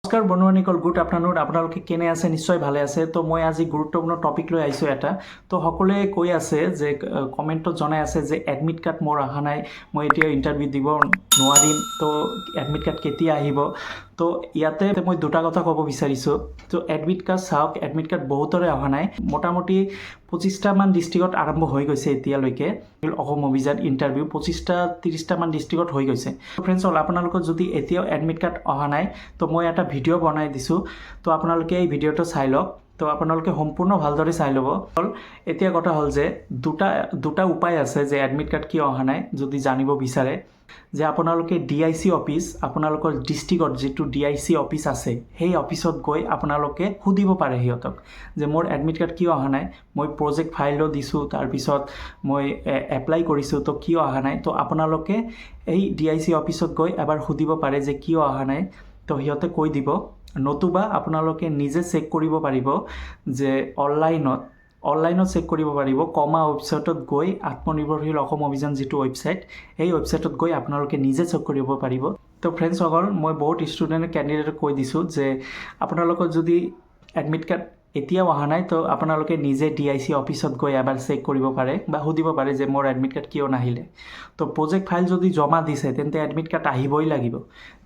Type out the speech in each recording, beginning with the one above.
নমস্কাৰ বন্ধুসকল, good afternoon. আপোনালোকে কেনে আছে? নিশ্চয় ভালে আছে। তো মই আজি গুৰুত্বপূৰ্ণ টপিক লৈ আহিছোঁ এটা। তো সকলোৱে কৈ আছে যে কমেণ্টত জনাই আছে যে এডমিট কাৰ্ড মোৰ অহা নাই, মই এতিয়া ইণ্টাৰভিউ দিব নোৱাৰিম, তো এডমিট কাৰ্ড কেতিয়া আহিব? তো ইয়াতে মই দুটা কথা ক'ব বিচাৰিছোঁ। তো এডমিট কাৰ্ড চাওক, এডমিট কাৰ্ড বহুতৰে অহা নাই। মোটামুটি 25টামান ডিষ্ট্ৰিক্টত আৰম্ভ হৈ গৈছে এতিয়ালৈকে। অসম অভিযান ইণ্টাৰভিউ 25-30টামান ডিষ্ট্ৰিক্টত হৈ গৈছে। ফ্ৰেণ্ডছ, আপোনালোকৰ যদি এতিয়াও এডমিট কাৰ্ড অহা নাই, তো মই এটা ভিডিঅ' বনাই দিছোঁ। তো আপোনালোকে এই ভিডিঅ'টো চাই লওক। তো আপোনালোকে সম্পূৰ্ণ ভালদৰে চাই ল'ব। এতিয়া কথা হ'ল যে দুটা উপায় আছে যে এডমিট কাৰ্ড কিয় অহা নাই যদি জানিব বিচাৰে। যে আপোনালোকে DIC অফিচ, আপোনালোকৰ ডিষ্ট্ৰিক্টত যিটো DIC অফিচ আছে সেই অফিচত গৈ আপোনালোকে সুধিব পাৰে সিহঁতক যে মোৰ এডমিট কাৰ্ড কিয় অহা নাই, মই প্ৰজেক্ট ফাইলো দিছোঁ, তাৰপিছত মই এপ্লাই কৰিছোঁ, তো কিয় অহা নাই। তো আপোনালোকে এই DIC অফিচত গৈ এবাৰ সুধিব পাৰে যে কিয় অহা নাই, তো সিহঁতে কৈ দিব। নতুবা আপোনালোকে নিজে চেক কৰিব পাৰিব যে অনলাইনত চেক কৰিব পাৰিব। কমা ৱেবছাইটত গৈ আত্মনিৰ্ভৰশীল অসম অভিযান যিটো ৱেবছাইট, সেই ৱেবছাইটত গৈ আপোনালোকে নিজে চেক কৰিব পাৰিব। তো ফ্ৰেণ্ডছসকল, মই বহুত ষ্টুডেণ্ট কেণ্ডিডেটক কৈ দিছোঁ যে আপোনালোকৰ যদি এডমিট কাৰ্ড এতিয়াও অহা নাই, তো আপোনালোকে নিজে DIC অফিচত গৈ এবাৰ চেক কৰিব পাৰে বা সুধিব পাৰে যে মোৰ এডমিট কাৰ্ড কিয় নাহিলে। তো প্ৰজেক্ট ফাইল যদি জমা দিছে তেন্তে এডমিট কাৰ্ড আহিবই লাগিব।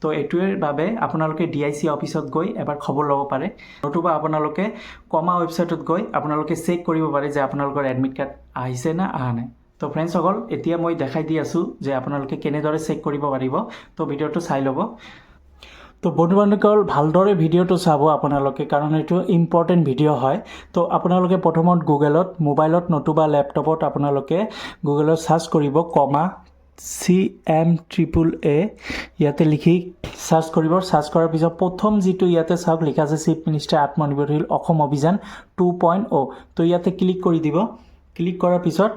তো এইটোৰ বাবে আপোনালোকে DIC অফিচত গৈ এবাৰ খবৰ ল'ব পাৰে। নতুবা আপোনালোকে কমা ৱেবছাইটত গৈ আপোনালোকে চেক কৰিব পাৰে যে আপোনালোকৰ এডমিট কাৰ্ড আহিছে না অহা নাই। তো ফ্ৰেণ্ডছসকল, এতিয়া মই দেখাই দি আছোঁ যে আপোনালোকে কেনেদৰে চেক কৰিব পাৰিব। তো ভিডিঅ'টো চাই ল'ব। তো বন্ধু-বান্ধৱীসকল, ভালদৰে ভিডিঅ'টো চাব আপোনালোকে, কাৰণ এইটো ইম্পৰ্টেণ্ট ভিডিঅ' হয়। তো আপোনালোকে প্ৰথমত গুগলত, মোবাইলত নতুবা লেপটপত আপোনালোকে গুগলত চাৰ্চ কৰিব কমা CMAAA, ইয়াতে লিখি চাৰ্চ কৰিব। চাৰ্চ কৰাৰ পিছত প্ৰথম যিটো ইয়াতে চাওক লিখা আছে চিফ মিনিষ্টাৰ আত্মনিৰ্ভৰশীল অসম অভিযান 2.0, তো ইয়াতে ক্লিক কৰি দিব। ক্লিক কৰাৰ পিছত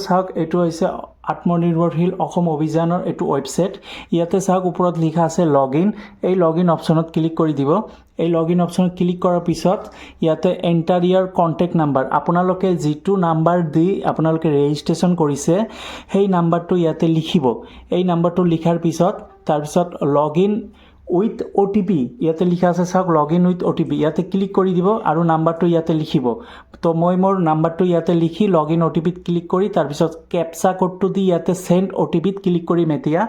চাওক এইটো হৈছে আত্মনিৰ্ভৰশীল অসম অভিযানৰ এইটো ৱেবছাইট। ইয়াতে চাওক ওপৰত লিখা আছে লগইন। এই লগইন অপশ্যনত ক্লিক কৰি দিব। এই লগইন অপশ্যনত ক্লিক কৰাৰ পিছত ইয়াতে এণ্টাৰ ইয়াৰ কণ্টেক্ট নাম্বাৰ, আপোনালোকে যিটো নাম্বাৰ দি আপোনালোকে ৰেজিষ্ট্ৰেশ্যন কৰিছে সেই নাম্বাৰটো ইয়াতে লিখিব। এই নাম্বাৰটো লিখাৰ পিছত তাৰপিছত লগইন উইথ OTP, ইয়াতে লিখা আছে চাওক লগইন উইথ OTP, ইয়াতে ক্লিক কৰি দিব আৰু নাম্বাৰটো ইয়াতে লিখিব। তো মই মোৰ নাম্বাৰটো ইয়াতে লিখি লগইন OTPত ক্লিক কৰি তাৰপিছত কেপচা কোডটো দি ইয়াতে চেণ্ড OTPত ক্লিক কৰিম। এতিয়া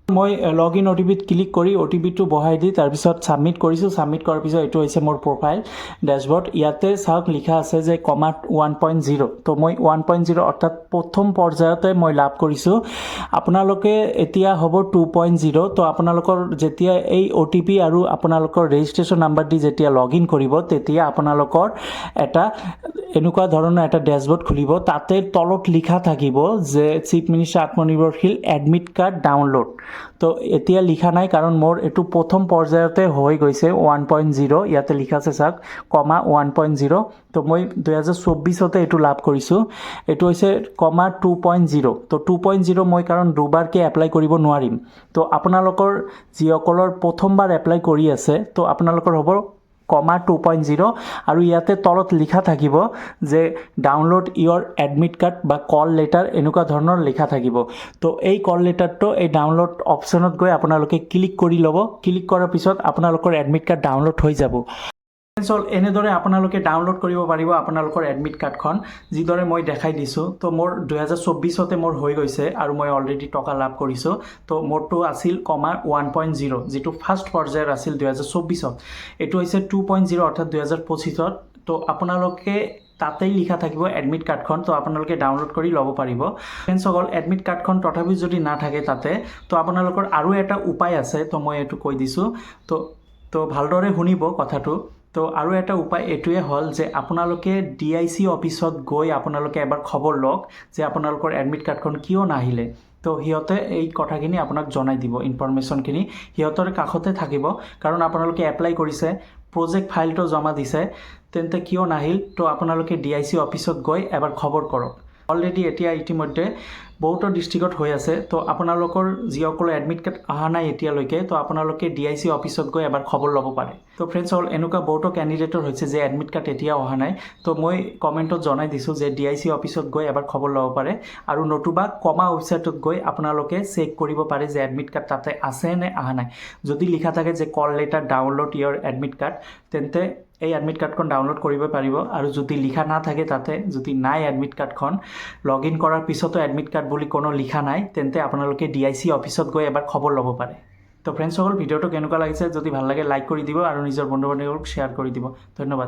মই লগইন OTPত ক্লিক কৰি OTPটো বহাই দি তাৰপিছত ছাবমিট কৰিছোঁ। ছাবমিট কৰাৰ পিছত এইটো হৈছে মোৰ প্ৰফাইল ডেছবৰ্ড। ইয়াতে চাওক লিখা আছে যে কমা 1.0, তো মই 1.0 অৰ্থাৎ প্ৰথম পৰ্যায়তে মই লাভ কৰিছোঁ। আপোনালোকে এতিয়া হ'ব 2.0। তো আপোনালোকৰ যেতিয়া এই OTP আৰু আপোনালোকৰ ৰেজিষ্ট্ৰেশ্যন নাম্বাৰ দি যেতিয়া লগইন কৰিব, তেতিয়া আপোনালোকৰ এটা এনেকুৱা ধৰণৰ এটা ডেছবৰ্ড খুলিব। তাতে তলত লিখা থাকিব যে চিফ মিনিষ্টাৰ আত্মনিৰ্ভৰশীল এডমিট কাৰ্ড ডাউনলোড। তো এতিয়া লিখা নাই কাৰণ মোৰ এইটো প্ৰথম পৰ্যায়তে হৈ গৈছে 1.0, ইয়াতে লিখা আছে চাওক কমা 1.0। তো মই 2024তে এইটো লাভ কৰিছোঁ। এইটো হৈছে কমা 2.0। তো 2.0 মই কাৰণ দুবাৰকৈ এপ্লাই কৰিব নোৱাৰিম। তো আপোনালোকৰ যিসকলৰ প্ৰথমবাৰ এপ্লাই কৰি আছে, তো আপোনালোকৰ হ'ব কমা 2.0 আৰু ইয়াতে তলত লিখা থাকিব যে ডাউনলোড ইয়ৰ এডমিট কাৰ্ড বা কল লেটাৰ, এনেকুৱা ধৰণৰ লিখা থাকিব। তো এই কল লেটাৰটো এই ডাউনলোড অপশ্যনত গৈ আপোনালোকে ক্লিক কৰি ল'ব। ক্লিক কৰাৰ পিছত আপোনালোকৰ এডমিট কাৰ্ড ডাউনলোড হৈ যাব। এনেদৰে আপোনালোকে ডাউনলোড কৰিব পাৰিব আপোনালোকৰ এডমিট কাৰ্ডখন, যিদৰে মই দেখাই দিছোঁ। তো মোৰ 2024তে মোৰ হৈ গৈছে আৰু মই অলৰেডি টকা লাভ কৰিছোঁ। তো মোৰটো আছিল কমা 1.0, যিটো ফাৰ্ষ্ট পৰ্যায়ৰ আছিল 2024ত। এইটো হৈছে 2.0 অৰ্থাৎ 2025ত। তো আপোনালোকে তাতেই লিখা থাকিব এডমিট কাৰ্ডখন, তো আপোনালোকে ডাউনলোড কৰি ল'ব পাৰিব। ফ্ৰেণ্ডছসকল, এডমিট কাৰ্ডখন তথাপিও যদি নাথাকে তাতে, তো আপোনালোকৰ আৰু এটা উপায় আছে। তো মই এইটো কৈ দিছোঁ। তো ভালদৰে শুনিব কথাটো। তো আৰু এটা উপায় এইটোৱে হ'ল যে আপোনালোকে DIC অফিচত গৈ আপোনালোকে এবাৰ খবৰ লওক যে আপোনালোকৰ এডমিট কাৰ্ডখন কিয় নাহিলে। তো সিহঁতে এই কথাখিনি আপোনাক জনাই দিব, ইনফৰমেশ্যনখিনি সিহঁতৰ কাষতে থাকিব। কাৰণ আপোনালোকে এপ্লাই কৰিছে, প্ৰজেক্ট ফাইলটো জমা দিছে, তেন্তে কিয় নাহিল। তো আপোনালোকে DIC অফিচত গৈ এবাৰ খবৰ কৰক। অলৰেডি এতিয়া ইতিমধ্যে বহুতো ডিষ্ট্ৰিক্টত হৈ আছে তো আপোনালোকৰ যিসকলৰ এডমিট কাৰ্ড অহা নাই এতিয়ালৈকে তো আপোনালোকে DIC অফিচত গৈ এবাৰ খবৰ ল'ব পাৰে তো ফ্ৰেণ্ডছসকল এনেকুৱা বহুতো কেণ্ডিডেটৰ হৈছে যে এডমিট কাৰ্ড এতিয়া অহা নাই তো মই কমেণ্টত জনাই দিছোঁ যে DIC অফিচত গৈ এবাৰ খবৰ ল'ব পাৰে আৰু নতুবা কমা ৱেবছাইটত গৈ আপোনালোকে চেক কৰিব পাৰে যে এডমিট কাৰ্ড তাতে আছে নে অহা নাই যদি লিখা থাকে যে কল লেটাৰ ডাউনলোড ইয়ৰ এডমিট কাৰ্ড তেন্তে এই এডমিট কাৰ্ডখন ডাউনলোড কৰিব পাৰিব আৰু যদি লিখা নাথাকে তাতে যদি নাই এডমিট কাৰ্ডখন লগ ইন কৰাৰ পিছতো এডমিট কাৰ্ড বুলি কোনো লিখা নাই তেন্তে আপোনালোকে DIC অফিচত গৈ এবাৰ খবৰ ল'ব পাৰে তো ফ্ৰেণ্ডছসকল ভিডিঅ'টো কেনেকুৱা লাগিছে যদি ভাল লাগে লাইক কৰি দিব আৰু নিজৰ বন্ধু বান্ধৱীক শ্বেয়াৰ কৰি দিব ধন্যবাদ